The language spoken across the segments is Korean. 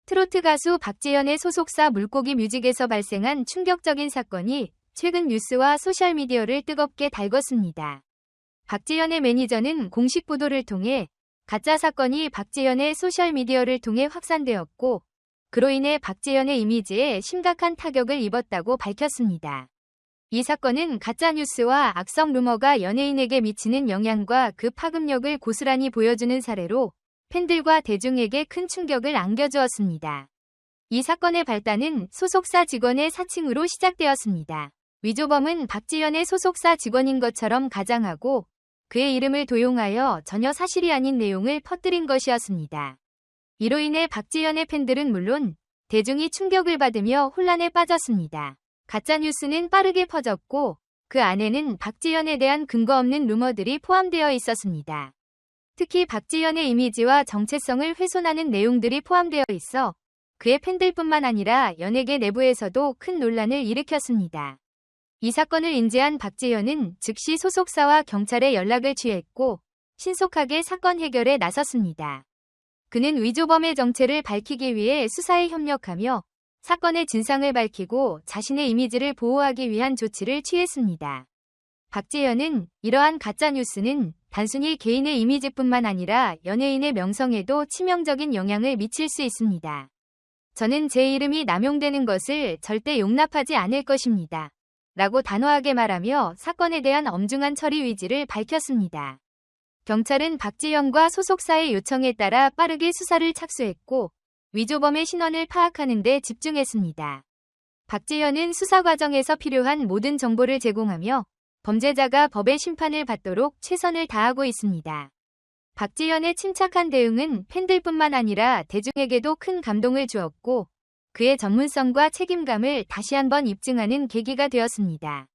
트로트 가수 박재현의 소속사 물고기 뮤직에서 발생한 충격적인 사건이 최근 뉴스와 소셜미디어를 뜨겁게 달궜습니다. 박재현의 매니저는 공식 보도를 통해 가짜 사건이 박재현의 소셜미디어를 통해 확산되었고, 그로 인해 박재현의 이미지에 심각한 타격을 입었다고 밝혔습니다. 이 사건은 가짜뉴스와 악성 루머가 연예인에게 미치는 영향과 그 파급력을 고스란히 보여주는 사례로 팬들과 대중에게 큰 충격을 안겨주었습니다. 이 사건의 발단은 소속사 직원의 사칭으로 시작되었습니다. 위조범은 박재현의 소속사 직원인 것처럼 가장하고 그의 이름을 도용하여 전혀 사실이 아닌 내용을 퍼뜨린 것이었습니다. 이로 인해 박재현의 팬들은 물론 대중이 충격을 받으며 혼란에 빠졌습니다. 가짜뉴스는 빠르게 퍼졌고 그 안에는 박재현에 대한 근거 없는 루머들이 포함되어 있었습니다. 특히 박재현의 이미지와 정체성을 훼손하는 내용들이 포함되어 있어 그의 팬들뿐만 아니라 연예계 내부에서도 큰 논란을 일으켰습니다. 이 사건을 인지한 박재현은 즉시 소속사와 경찰에 연락을 취했고 신속하게 사건 해결에 나섰습니다. 그는 위조범의 정체를 밝히기 위해 수사에 협력하며 사건의 진상을 밝히고 자신의 이미지를 보호하기 위한 조치를 취했습니다. 박재현은 이러한 가짜뉴스는 단순히 개인의 이미지뿐만 아니라 연예인의 명성에도 치명적인 영향을 미칠 수 있습니다. 저는 제 이름이 남용되는 것을 절대 용납하지 않을 것입니다. 라고 단호하게 말하며 사건에 대한 엄중한 처리 의지를 밝혔습니다. 경찰은 박재현과 소속사의 요청에 따라 빠르게 수사를 착수했고 위조범의 신원을 파악하는 데 집중했습니다. 박재현은 수사 과정에서 필요한 모든 정보를 제공하며 범죄자가 법의 심판을 받도록 최선을 다하고 있습니다. 박재현의 침착한 대응은 팬들뿐만 아니라 대중에게도 큰 감동을 주었고 그의 전문성과 책임감을 다시 한번 입증하는 계기가 되었습니다.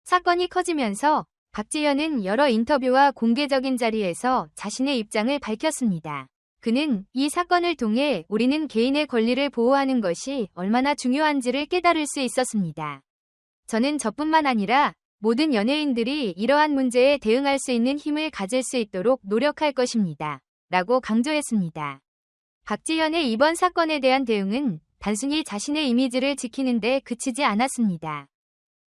사건이 커지면서 박재현은 여러 인터뷰와 공개적인 자리에서 자신의 입장을 밝혔습니다. 그는 이 사건을 통해 우리는 개인의 권리를 보호하는 것이 얼마나 중요한지를 깨달을 수 있었습니다. 저는 저뿐만 아니라 모든 연예인들이 이러한 문제에 대응할 수 있는 힘을 가질 수 있도록 노력할 것입니다. 라고 강조했습니다. 박재현의 이번 사건에 대한 대응은 단순히 자신의 이미지를 지키는 데 그치지 않았습니다.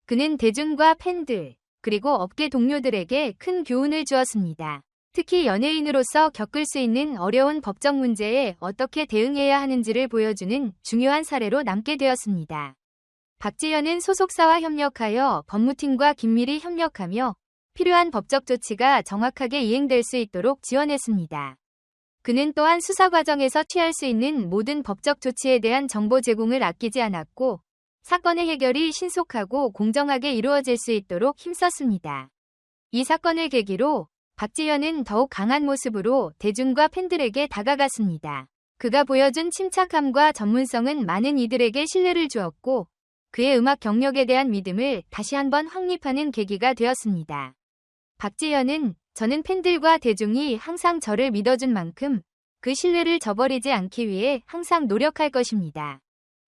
그는 대중과 팬들, 그리고 업계 동료들에게 큰 교훈을 주었습니다. 특히 연예인으로서 겪을 수 있는 어려운 법적 문제에 어떻게 대응해야 하는지를 보여주는 중요한 사례로 남게 되었습니다. 박재현은 소속사와 협력하여 법무팀과 긴밀히 협력하며 필요한 법적 조치가 정확하게 이행될 수 있도록 지원했습니다. 그는 또한 수사 과정에서 취할 수 있는 모든 법적 조치에 대한 정보 제공을 아끼지 않았고 사건의 해결이 신속하고 공정하게 이루어질 수 있도록 힘썼습니다. 이 사건을 계기로 박재현은 더욱 강한 모습으로 대중과 팬들에게 다가갔습니다. 그가 보여준 침착함과 전문성은 많은 이들에게 신뢰를 주었고 그의 음악 경력에 대한 믿음을 다시 한번 확립하는 계기가 되었습니다. 박재현은 저는 팬들과 대중이 항상 저를 믿어준 만큼 그 신뢰를 저버리지 않기 위해 항상 노력할 것입니다.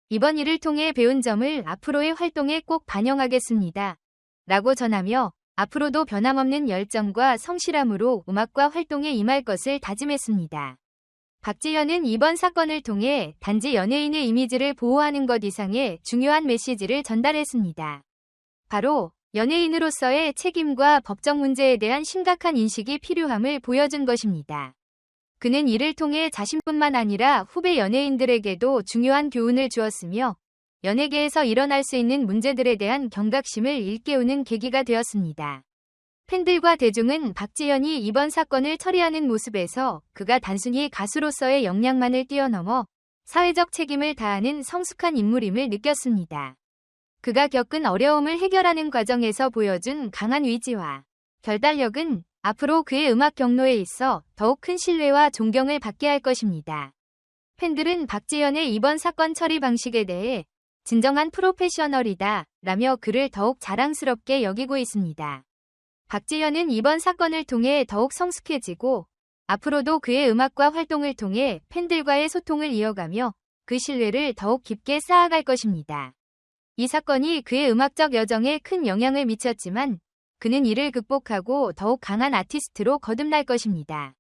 이번 일을 통해 배운 점을 앞으로의 활동에 꼭 반영하겠습니다. 라고 전하며 앞으로도 변함없는 열정과 성실함으로 음악과 활동에 임할 것을 다짐했습니다. 박재현은 이번 사건을 통해 단지 연예인의 이미지를 보호하는 것 이상의 중요한 메시지를 전달했습니다. 바로 연예인으로서의 책임과 법적 문제에 대한 심각한 인식이 필요함을 보여준 것입니다. 그는 이를 통해 자신뿐만 아니라 후배 연예인들에게도 중요한 교훈을 주었으며 연예계에서 일어날 수 있는 문제들에 대한 경각심을 일깨우는 계기가 되었습니다. 팬들과 대중은 박재현이 이번 사건을 처리하는 모습에서 그가 단순히 가수로서의 역량만을 뛰어넘어 사회적 책임을 다하는 성숙한 인물임을 느꼈습니다. 그가 겪은 어려움을 해결하는 과정에서 보여준 강한 의지와 결단력은 앞으로 그의 음악 경로에 있어 더욱 큰 신뢰와 존경을 받게 할 것입니다. 팬들은 박재현의 이번 사건 처리 방식에 대해 진정한 프로페셔널이다 라며 그를 더욱 자랑스럽게 여기고 있습니다. 박재현은 이번 사건을 통해 더욱 성숙해지고 앞으로도 그의 음악과 활동을 통해 팬들과의 소통을 이어가며 그 신뢰를 더욱 깊게 쌓아갈 것입니다. 이 사건이 그의 음악적 여정에 큰 영향을 미쳤지만 그는 이를 극복하고 더욱 강한 아티스트로 거듭날 것입니다.